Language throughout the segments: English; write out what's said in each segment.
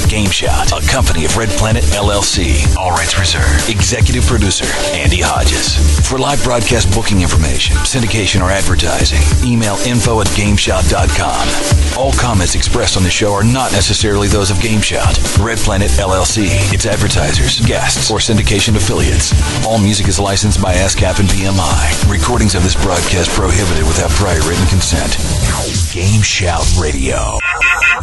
GameShout, a company of Red Planet LLC. All rights reserved. Executive producer, Andy Hodges. For live broadcast booking information, syndication, or advertising, email info@gameshout.com. All comments expressed on the show are not necessarily those of GameShout, Red Planet LLC, its advertisers, guests, or syndication affiliates. All music is licensed by ASCAP and BMI. Recordings of this broadcast prohibited without prior written consent. GameShout Radio.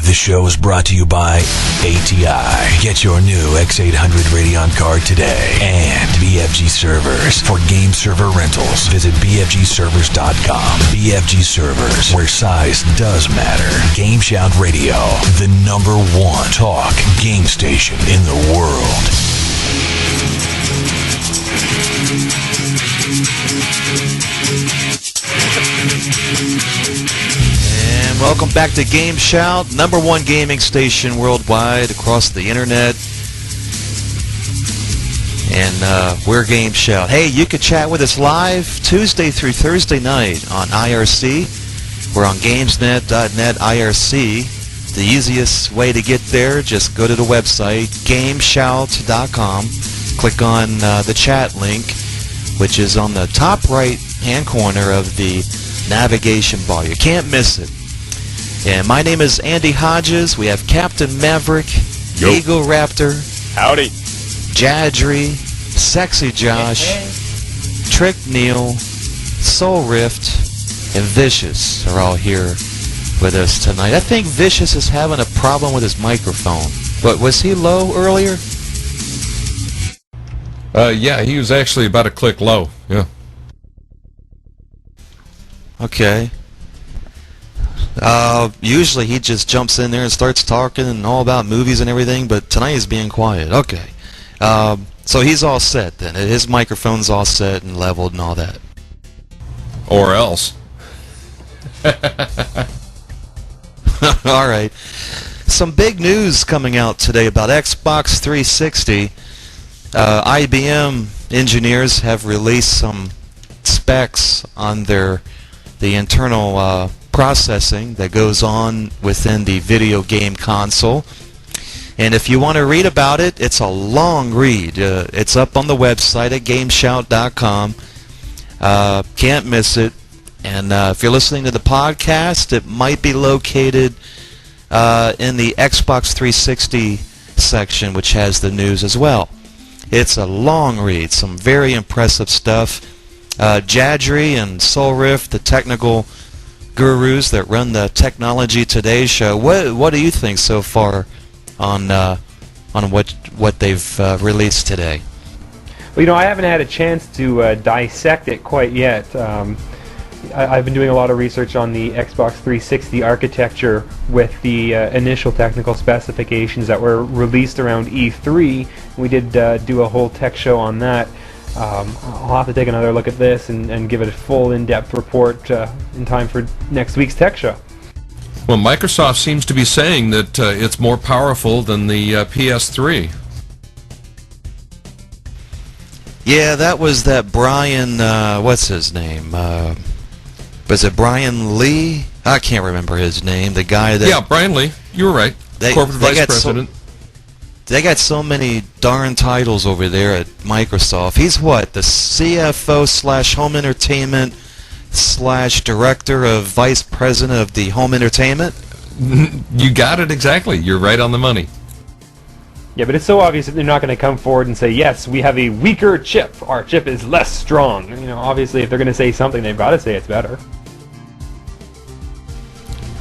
The show is brought to you by ATI. Get your new X800 Radeon card today. And BFG Servers. For game server rentals, visit BFGServers.com. BFG Servers, where size does matter. GameShout Radio, the #1 talk game station in the world. And welcome back to GameShout, #1 gaming station worldwide across the internet. And we're GameShout. Hey, you can chat with us live Tuesday through Thursday night on IRC. We're on Gamesnet.net IRC. The easiest way to get there, just go to the website, GameShout.com. Click on the chat link, which is on the top right-hand corner of the navigation bar. You can't miss it. And my name is Andy Hodges. We have Captain Maverick, Egoraptor, howdy, Jadri, SexyJosh, TrickNeal, Soulrift, and Vicious are all here with us tonight. I think Vicious is having a problem with his microphone. But was he low earlier? Yeah, he was actually about a click low. Yeah. Okay. Usually he just jumps in there and starts talking and all about movies and everything, but tonight he's being quiet. Okay. So he's all set then. His microphone's all set and leveled and all that. Or else. All right. Some big news coming out today about Xbox 360. IBM engineers have released some specs on the internal processing that goes on within the video game console. And if you want to read about it, it's a long read. It's up on the website at GameShout.com. Can't miss it. And if you're listening to the podcast, it might be located in the Xbox 360 section, which has the news as well. It's a long read, some very impressive stuff. Jadri and Soulrift, the technical gurus that run the Technology Today show, what do you think so far on what they've released today? Well, I haven't had a chance to dissect it quite yet. I've been doing a lot of research on the Xbox 360 architecture with the initial technical specifications that were released around E3. We did do a whole tech show on that. I'll have to take another look at this and give it a full in-depth report in time for next week's tech show. Well, Microsoft seems to be saying that it's more powerful than the PS3. Yeah, that was that Brian, what's his name? Was it Brian Lee? I can't remember his name. The guy that... Yeah, Brian Lee. You were right. Corporate Vice President. They got so many darn titles over there at Microsoft. He's what? The CFO / Home Entertainment / Director of Vice President of the Home Entertainment? You got it exactly. You're right on the money. Yeah, but it's so obvious that they're not going to come forward and say, yes, we have a weaker chip. Our chip is less strong. Obviously, if they're going to say something, they've got to say it's better.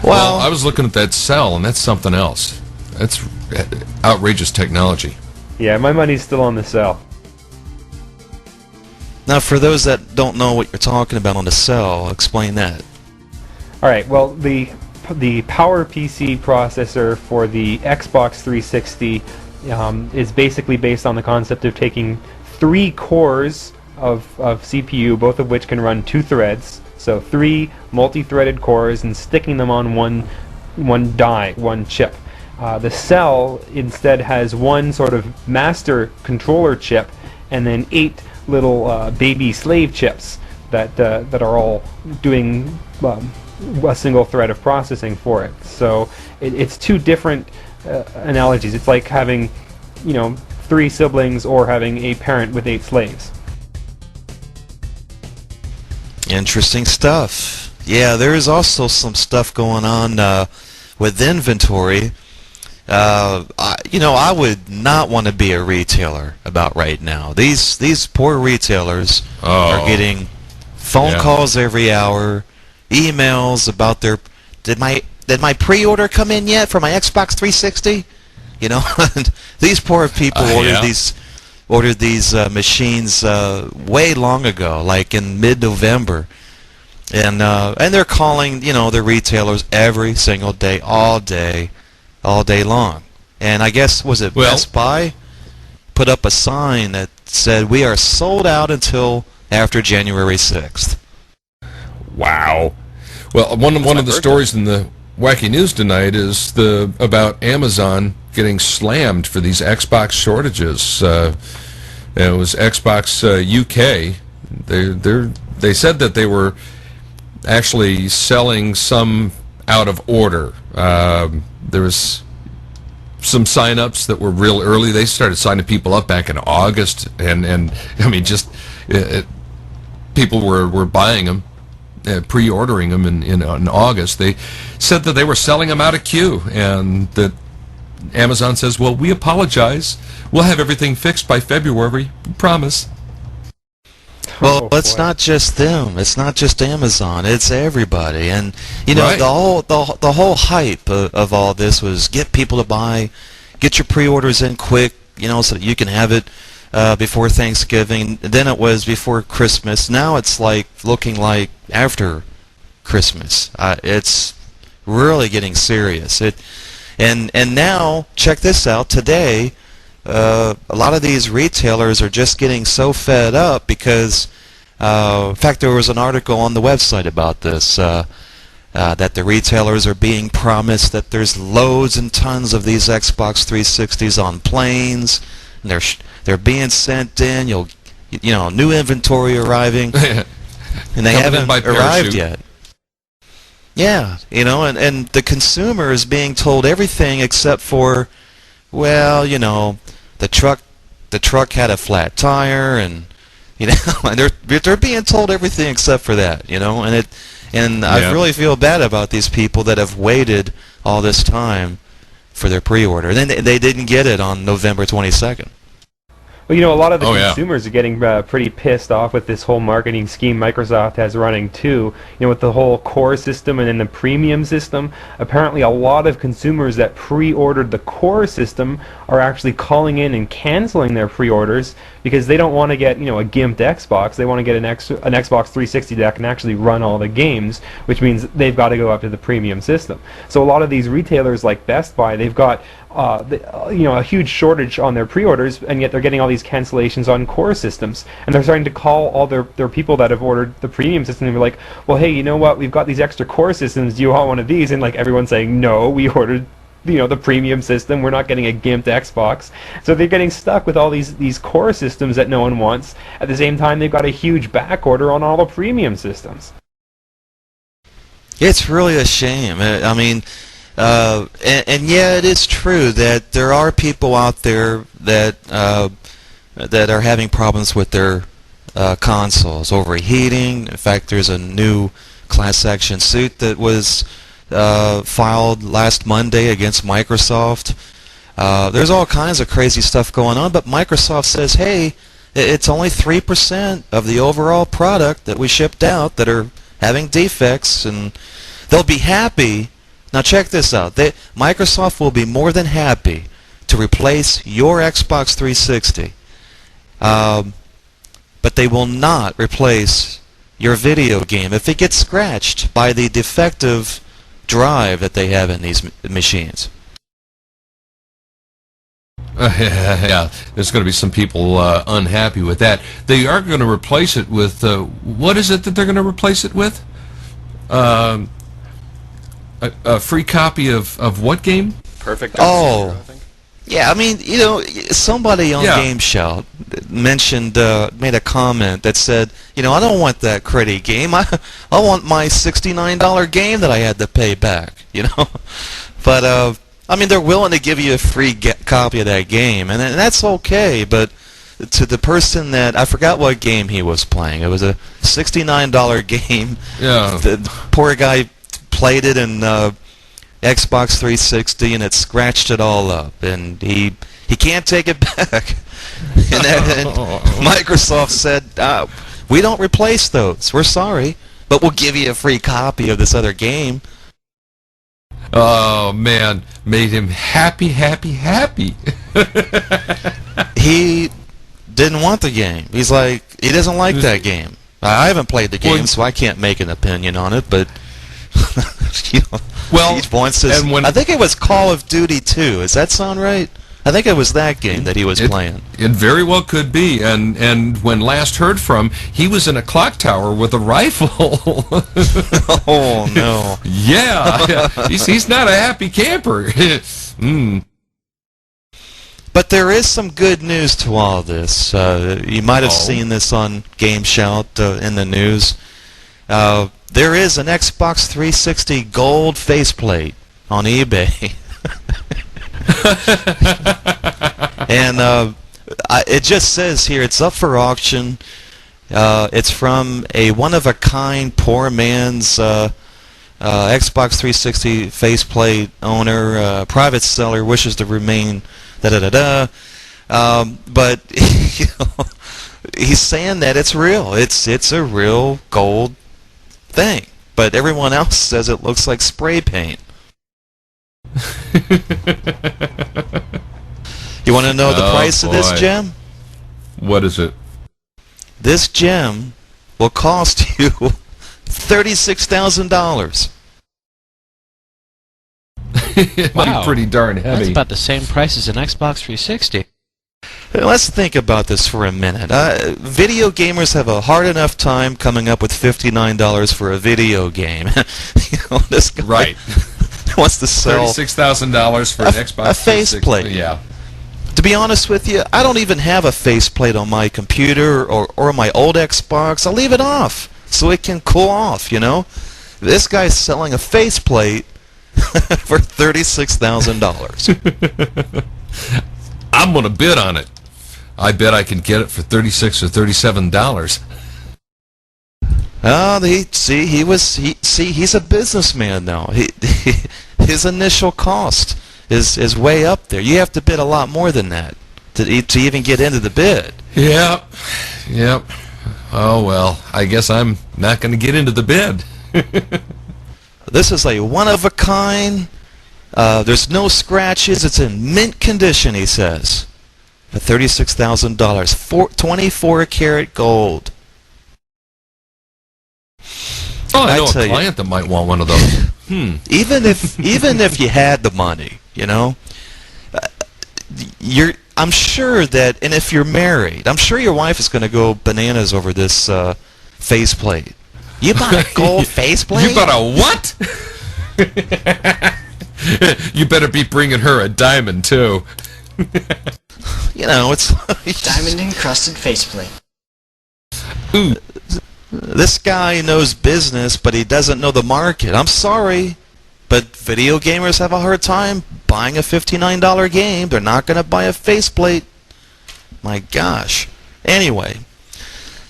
Well, I was looking at that cell, and that's something else. That's outrageous technology. Yeah, my money's still on the cell. Now, for those that don't know what you're talking about on the cell, explain that. All right, well, the PowerPC processor for the Xbox 360 is basically based on the concept of taking 3 cores of CPU, both of which can run 2 threads, so 3 multi-threaded cores, and sticking them on one chip. The cell instead has one sort of master controller chip, and then 8 little baby slave chips that are all doing a single thread of processing for it. So it's 2 different analogies. It's like having, 3 siblings or having a parent with 8 slaves. Interesting stuff. Yeah, there is also some stuff going on with inventory. I would not want to be a retailer about right now. These poor retailers are getting phone calls every hour, emails about their did my pre-order come in yet for my Xbox 360? These poor people ordered these machines way long ago, like in mid-November, and they're calling the retailers every single day, all day long. And I guess Best Buy put up a sign that said we are sold out until after January 6th. Wow. Well, one of the stories in the Wacky News tonight is about Amazon getting slammed for these Xbox shortages. It was Xbox UK. They said that they were actually selling some out of order. There was some sign-ups that were real early. They started signing people up back in August, and I mean, people were buying them, pre-ordering them in August. They said that they were selling them out of queue, and that Amazon says, well, we apologize. We'll have everything fixed by February. We promise. Well, it's not just them. It's not just Amazon. It's everybody. And the whole hype of all this was get people to buy, get your pre-orders in quick, so that you can have it before Thanksgiving. Then it was before Christmas. Now it's looking like after Christmas. It's really getting serious. And now check this out. Today, a lot of these retailers are just getting so fed up because, in fact, there was an article on the website about this, that the retailers are being promised that there's loads and tons of these Xbox 360s on planes, and they're being sent in. New inventory arriving, and they haven't arrived yet. Yeah, and the consumer is being told everything except for, the truck had a flat tire, and and they're being told everything except for that, I really feel bad about these people that have waited all this time for their pre-order, and then they didn't get it on November 22nd. Well, a lot of the consumers are getting pretty pissed off with this whole marketing scheme Microsoft has running too. With the whole core system and then the premium system. Apparently, a lot of consumers that pre-ordered the core system are actually calling in and canceling their pre-orders because they don't want to get, a gimped Xbox. They want to get an Xbox 360 that can actually run all the games, which means they've got to go up to the premium system. So a lot of these retailers like Best Buy, they've got a huge shortage on their pre-orders, and yet they're getting all these cancellations on core systems, and they're starting to call all their people that have ordered the premium system and be like, well, hey, you know what, we've got these extra core systems, do you want one of these? And everyone's saying, no, we ordered the premium system, we're not getting a gimped Xbox. So they're getting stuck with all these core systems that no one wants. At the same time, they've got a huge back order on all the premium systems. It's really a shame. I mean, and yeah, it is true that there are people out there that are having problems with their consoles, overheating. In fact, there's a new class action suit that was filed last Monday against Microsoft. There's all kinds of crazy stuff going on, but Microsoft says, hey, it's only 3% of the overall product that we shipped out that are having defects, and they'll be happy. Now check this out. Microsoft will be more than happy to replace your Xbox 360, but they will not replace your video game if it gets scratched by the defective drive that they have in these machines. Yeah, there's going to be some people unhappy with that. They are going to replace it with, what is it that they're going to replace it with? A free copy of what game? Perfect. Oh, I think. yeah. I mean, somebody on GameShout mentioned, made a comment that said, I don't want that credit game. I want my $69 game that I had to pay back. But I mean, they're willing to give you a free copy of that game, and that's okay, but to the person that, I forgot what game he was playing. It was a $69 game. Yeah. The poor guy played it in Xbox 360, and it scratched it all up, and he can't take it back. and Microsoft said, we don't replace those. We're sorry, but we'll give you a free copy of this other game. Oh, man. Made him happy. He didn't want the game. He's like, he doesn't like that game. I haven't played the game, so I can't make an opinion on it, but well, each wants his, I think it was Call of Duty 2. Does that sound right? I think it was that game that he was playing. It very well could be, and when last heard from, he was in a clock tower with a rifle. Oh, no. Yeah, he's not a happy camper. But there is some good news to all this. You might have seen this on GameShout in the news. There is an Xbox 360 gold faceplate on eBay. And it just says here it's up for auction. It's from a one-of-a-kind poor man's Xbox 360 faceplate owner. Private seller wishes to remain da-da-da-da. But you know, he's saying that it's real. It's a real gold thing. But everyone else says it looks like spray paint. You want to know the price of this gem? What is it? This gem will cost you $36,000. Wow. Pretty darn heavy. That's about the same price as an Xbox 360. Let's think about this for a minute. Video gamers have a hard enough time coming up with $59 for a video game. You know, this guy wants to sell $36,000 for an Xbox a faceplate. Yeah. To be honest with you, I don't even have a faceplate on my computer or my old Xbox. I leave it off so it can cool off, you know? This guy's selling a faceplate for $36,000. I'm going to bid on it. I bet I can get it for $36 or $37. Oh, he's a businessman now. His initial cost is way up there. You have to bid a lot more than that to even get into the bid. Yep. Oh, well, I guess I'm not going to get into the bid. This is a one-of-a-kind. There's no scratches. It's in mint condition, he says. For $36,000. 24-karat gold. Oh, I know a client that might want one of those. Even if you had the money, you know, I'm sure that, and if you're married, I'm sure your wife is going to go bananas over this faceplate. You bought a gold faceplate? You bought a what? You better be bringing her a diamond too. You know, it's diamond encrusted faceplate. Ooh. This guy knows business, but he doesn't know the market. I'm sorry, but video gamers have a hard time buying a $59 game. They're not going to buy a faceplate. My gosh. Anyway,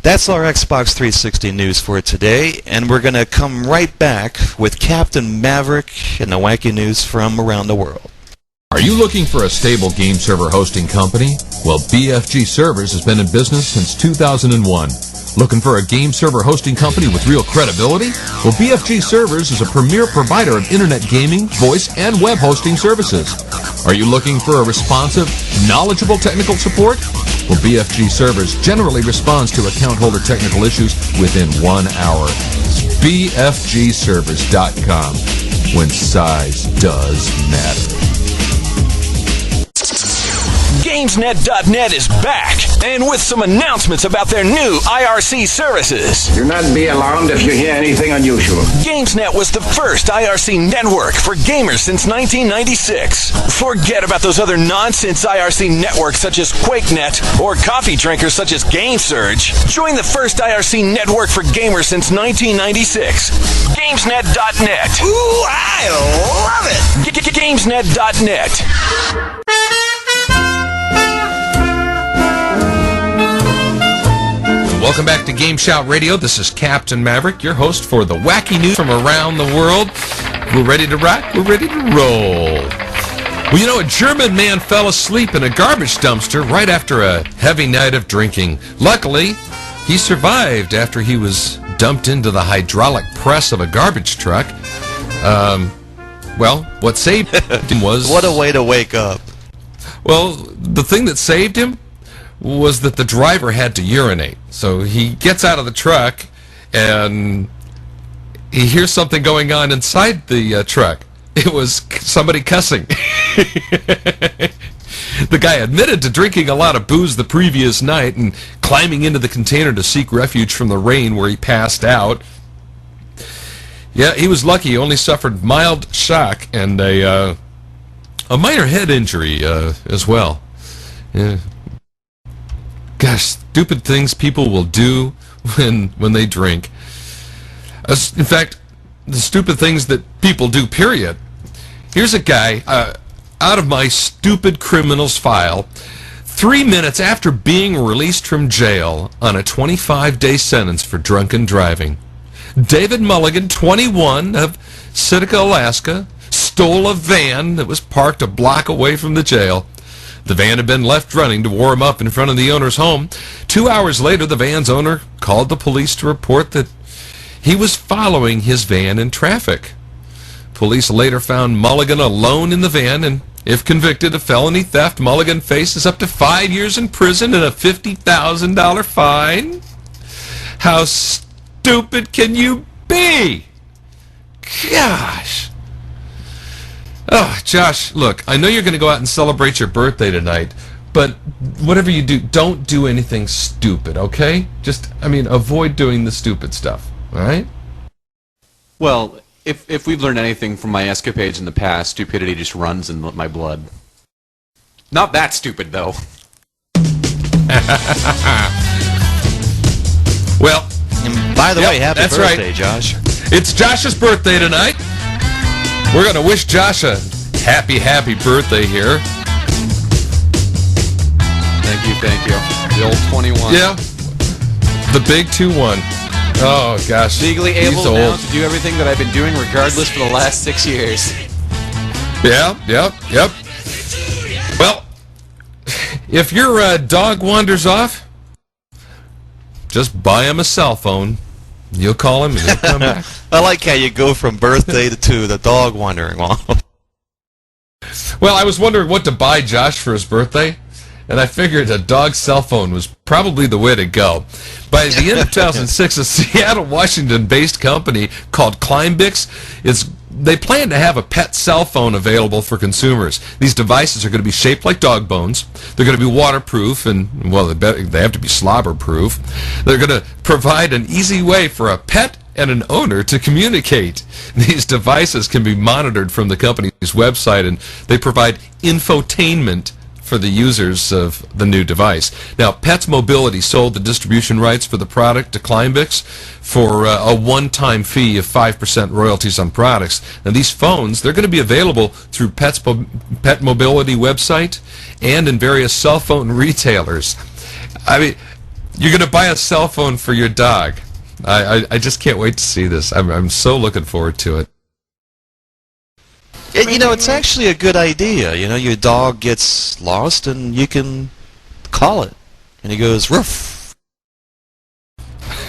that's our Xbox 360 news for today, and we're going to come right back with Captain Maverick and the wacky news from around the world. Are you looking for a stable game server hosting company? Well, BFG Servers has been in business since 2001. Looking for a game server hosting company with real credibility? Well, BFG Servers is a premier provider of internet gaming, voice, and web hosting services. Are you looking for a responsive, knowledgeable technical support? Well, BFG Servers generally responds to account holder technical issues within 1 hour. BFGServers.com, when size does matter. GamesNet.net is back, and with some announcements about their new IRC services. Do not be alarmed if you hear anything unusual. GamesNet was the first IRC network for gamers since 1996. Forget about those other nonsense IRC networks such as QuakeNet or coffee drinkers such as GameSurge. Join the first IRC network for gamers since 1996. GamesNet.net. Ooh, I love it! GamesNet.net. Welcome back to GameShout Radio. This is Captain Maverick, your host for the wacky news from around the world. We're ready to rock. We're ready to roll. Well, you know, a German man fell asleep in a garbage dumpster right after a heavy night of drinking. Luckily, he survived after he was dumped into the hydraulic press of a garbage truck. Well, what saved him was... What a way to wake up. Well, the thing that saved him was that the driver had to urinate. So he gets out of the truck, and he hears something going on inside the truck. It was somebody cussing. The guy admitted to drinking a lot of booze the previous night and climbing into the container to seek refuge from the rain where he passed out. Yeah, he was lucky. He only suffered mild shock and a minor head injury as well. Yeah. Gosh, stupid things people will do when they drink. In fact, the stupid things that people do, period. Here's a guy out of my stupid criminals file. 3 minutes after being released from jail on a 25-day sentence for drunken driving, David Mulligan, 21, of Sitka, Alaska, stole a van that was parked a block away from the jail. The van had been left running to warm up in front of the owner's home. 2 hours later, the van's owner called the police to report that he was following his van in traffic. Police later found Mulligan alone in the van, and if convicted of felony theft, Mulligan faces up to 5 years in prison and a $50,000 fine. How stupid can you be? Gosh. Oh, Josh, look, I know you're going to go out and celebrate your birthday tonight, but whatever you do, don't do anything stupid, okay? Just, avoid doing the stupid stuff, all right? Well, if we've learned anything from my escapades in the past, stupidity just runs in my blood. Not that stupid, though. Well, and by the way, happy birthday, right. Josh. It's Josh's birthday tonight. We're going to wish Josh a happy birthday here. Thank you. The old 21. Yeah. The big 2-1. Oh, gosh. Legally able now to do everything that I've been doing regardless for the last 6 years. Yep. Well, if your dog wanders off, just buy him a cell phone. You'll call him and he'll come back. I like how you go from birthday to the dog wandering off. Well, I was wondering what to buy Josh for his birthday, and I figured a dog cell phone was probably the way to go. By the end of 2006, a Seattle, Washington-based company called Climbix they plan to have a pet cell phone available for consumers. These devices are going to be shaped like dog bones. They're going to be waterproof, and, well, they have to be slobber-proof. They're going to provide an easy way for a pet and an owner to communicate. These devices can be monitored from the company's website, and they provide infotainment for the users of the new device. Now, Pets Mobility sold the distribution rights for the product to Climbix for a one-time fee of 5% royalties on products. Now, these phones, they're going to be available through Pet Mobility website and in various cell phone retailers. You're going to buy a cell phone for your dog. I just can't wait to see this. I'm so looking forward to it. It's actually a good idea. Your dog gets lost and you can call it. And he goes, roof.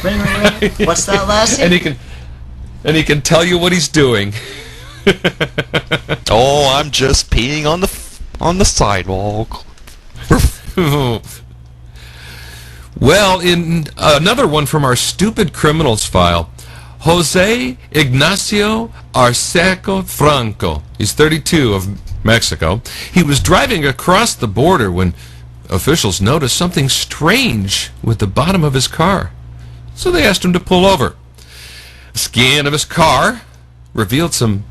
Ring. What's that last thing? And he can tell you what he's doing. Oh, I'm just peeing on the sidewalk. Well, in another one from our stupid criminals file, Jose Ignacio Arceco Franco. He's 32 of Mexico. He was driving across the border when officials noticed something strange with the bottom of his car. So they asked him to pull over. A scan of his car revealed some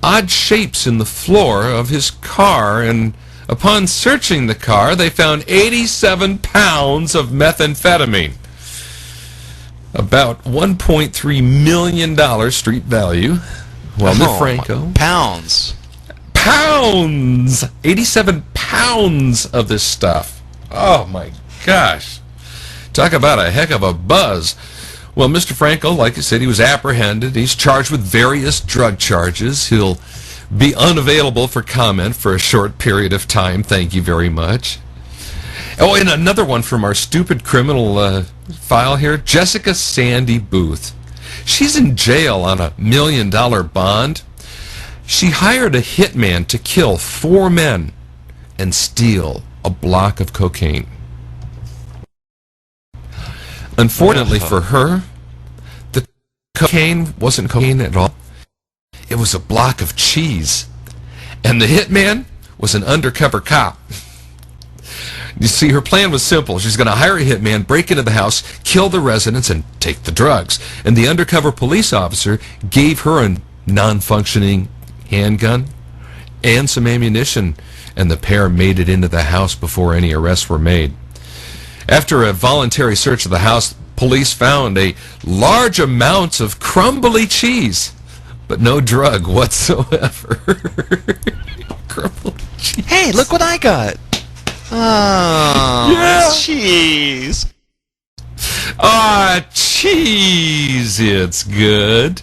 odd shapes in the floor of his car, and upon searching the car, they found 87 pounds of methamphetamine. About $1.3 million street value. Well, Franco. Pounds. 87 pounds of this stuff. Oh, my gosh. Talk about a heck of a buzz. Well, Mr. Franco, like I said, he was apprehended. He's charged with various drug charges. He'll be unavailable for comment for a short period of time. Thank you very much. Oh, and another one from our stupid criminal file here. Jessica Sandy Booth. She's in jail on $1 million bond. She hired a hitman to kill 4 men and steal a block of cocaine. Unfortunately for her, the cocaine wasn't cocaine at all. It was a block of cheese. And the hitman was an undercover cop. You see, her plan was simple. She's going to hire a hitman, break into the house, kill the residents, and take the drugs. And the undercover police officer gave her a non-functioning handgun and some ammunition, and the pair made it into the house before any arrests were made. After a voluntary search of the house, police found a large amount of crumbly cheese, but no drug whatsoever. Crumbly cheese. Hey, look what I got. Oh, yeah. Cheese. Ah, cheese. It's good.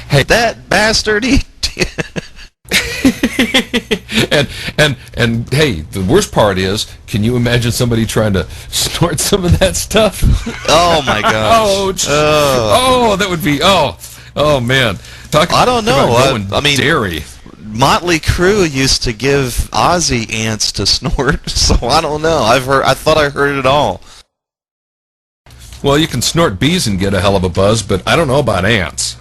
Hey, that bastard. and hey, the worst part is, can you imagine somebody trying to snort some of that stuff? Oh my gosh. Oh, that would be oh man. I don't know. I mean, dairy. Motley Crue used to give Ozzy ants to snort, so I don't know. I thought I heard it all. Well, you can snort bees and get a hell of a buzz, but I don't know about ants.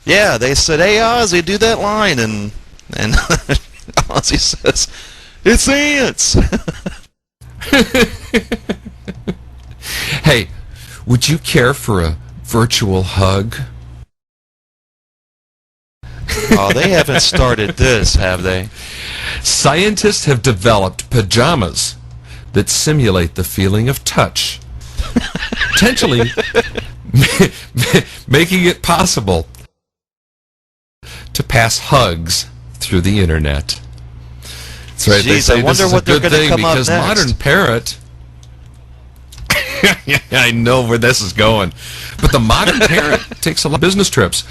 Yeah, they said, "Hey Ozzy, do that line," and Ozzy says, "It's ants." Hey, would you care for a virtual hug? Oh, they haven't started this, have they? Scientists have developed pajamas that simulate the feeling of touch, potentially making it possible to pass hugs through the internet. That's right. Jeez, they say I wonder this is what a they're good going to thing come up because next. modern parrot. I know where this is going, but the modern parent takes a lot of business trips.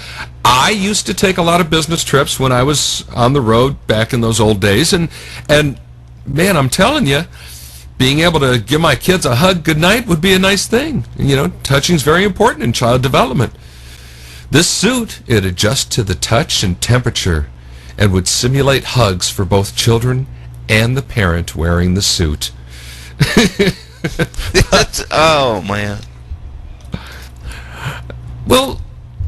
I used to take a lot of business trips when I was on the road back in those old days, and man, I'm telling you, being able to give my kids a hug goodnight would be a nice thing. You know, touching's very important in child development. This suit, it adjusts to the touch and temperature and would simulate hugs for both children and the parent wearing the suit. Oh, man. Well,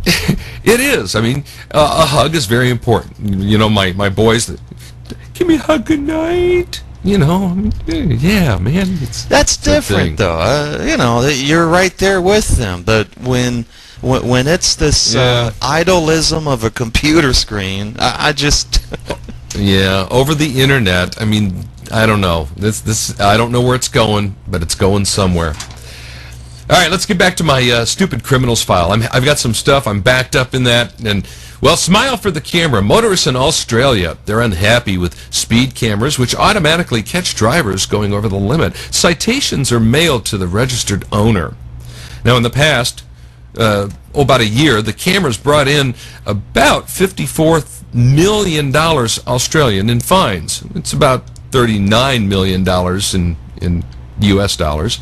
it is. I mean, a hug is very important. You know, my boys, give me a hug goodnight. You know, I mean, yeah, man. That's different, though. You know, you're right there with them. But when it's this idolism of a computer screen, I just... Yeah, over the internet. I mean, I don't know. This I don't know where it's going, but it's going somewhere. All right, let's get back to my stupid criminals file. I've got some stuff. I'm backed up in that, and well, smile for the camera. Motorists in Australia, they're unhappy with speed cameras, which automatically catch drivers going over the limit. Citations are mailed to the registered owner. Now, in the past, about a year, the cameras brought in about $54 million Australian in fines. It's about $39 million in U.S. dollars,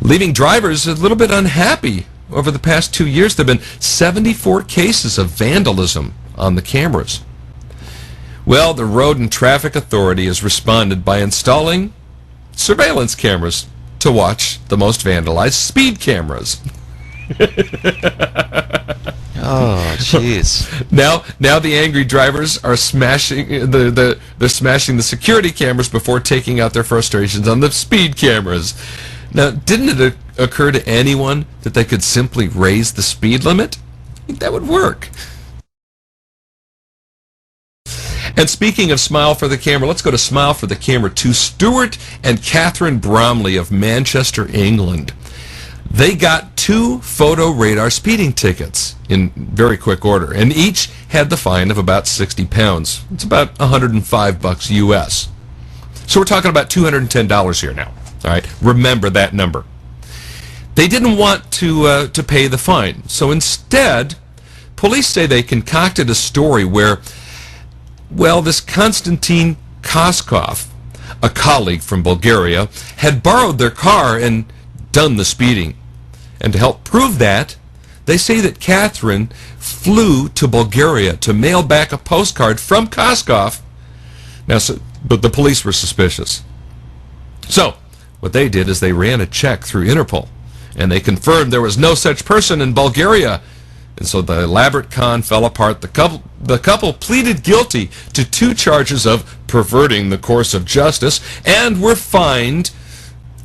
leaving drivers a little bit unhappy. Over the past 2 years, there have been 74 cases of vandalism on the cameras. Well, the Road and Traffic Authority has responded by installing surveillance cameras to watch the most vandalized speed cameras. Oh, jeez. Now the angry drivers are smashing they're smashing the security cameras before taking out their frustrations on the speed cameras. Now, didn't it occur to anyone that they could simply raise the speed limit? I think that would work. And speaking of Smile for the Camera, let's go to Smile for the Camera to Stuart and Catherine Bromley of Manchester, England. They got 2 photo radar speeding tickets in very quick order, and each had the fine of about 60 pounds. It's about $105 US. So we're talking about $210 here now. All right, remember that number. They didn't want to pay the fine, so instead, police say they concocted a story where, well, this Konstantin Koskov, a colleague from Bulgaria, had borrowed their car and done the speeding. And to help prove that, they say that Catherine flew to Bulgaria to mail back a postcard from Koskov. Now, but the police were suspicious. So, what they did is they ran a check through Interpol, and they confirmed there was no such person in Bulgaria. And so the elaborate con fell apart. The couple pleaded guilty to 2 charges of perverting the course of justice and were fined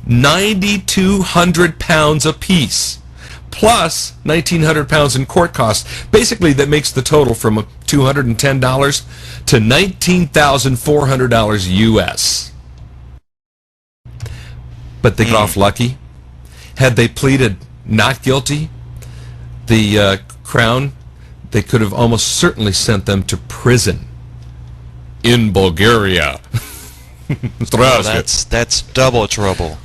9,200 pounds apiece, plus 1,900 pounds in court costs. Basically, that makes the total from $210 to $19,400 US. But they got off lucky. Had they pleaded not guilty, the Crown, they could have almost certainly sent them to prison in Bulgaria. Oh, that's double trouble.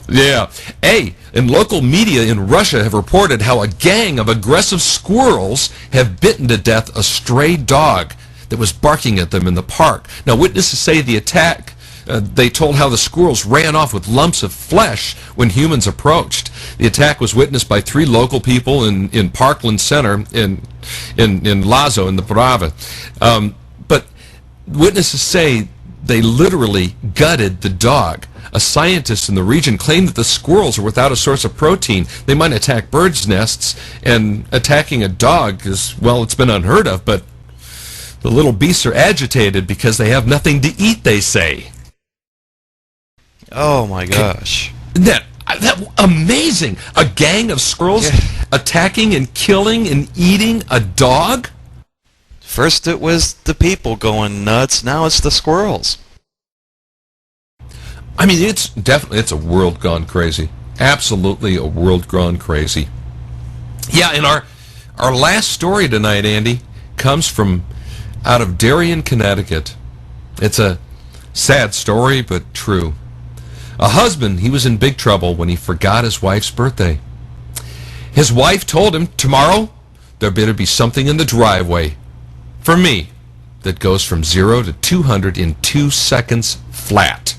Yeah. Hey, and local media in Russia have reported how a gang of aggressive squirrels have bitten to death a stray dog that was barking at them in the park. Now, witnesses say the attack, they told how the squirrels ran off with lumps of flesh when humans approached. The attack was witnessed by 3 local people in Parkland Center in Lazo, in the Brava. But witnesses say they literally gutted the dog. A scientist in the region claimed that the squirrels are without a source of protein. They might attack birds' nests, and attacking a dog is, well, it's been unheard of, but the little beasts are agitated because they have nothing to eat, they say. Oh my gosh. That amazing. A gang of squirrels attacking and killing and eating a dog? First it was the people going nuts, now it's the squirrels. I mean, it's a world gone crazy. Absolutely a world gone crazy. Yeah, and our last story tonight, Andy, comes from out of Darien, Connecticut. It's a sad story, but true. A husband, he was in big trouble when he forgot his wife's birthday. His wife told him, tomorrow, there better be something in the driveway for me that goes from 0 to 200 in 2 seconds flat.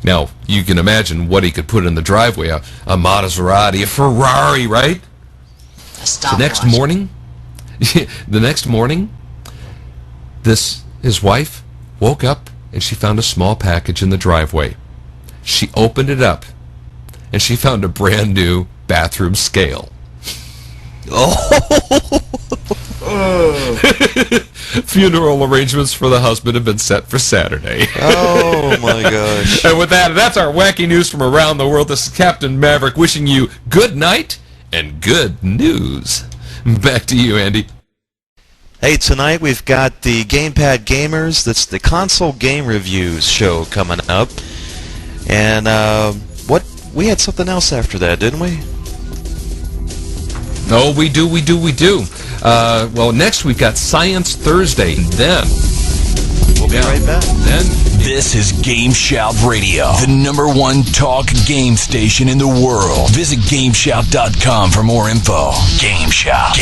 Now, you can imagine what he could put in the driveway. A Maserati, a Ferrari, right? The next morning, his wife woke up and she found a small package in the driveway. She opened it up and she found a brand new bathroom scale. Funeral arrangements for the husband have been set for Saturday. Oh my gosh. And with that, that's our wacky news from around the world. This is Captain Maverick wishing you good night and good news. Back to you, Andy. Hey, tonight we've got the Gamepad Gamers. That's the console game reviews show coming up. And we had something else after that, didn't we? No, we do. Well, next we've got Science Thursday. Then we'll be right back. This is GameShout Radio, the #1 talk game station in the world. Visit GameShout.com for more info. GameShout.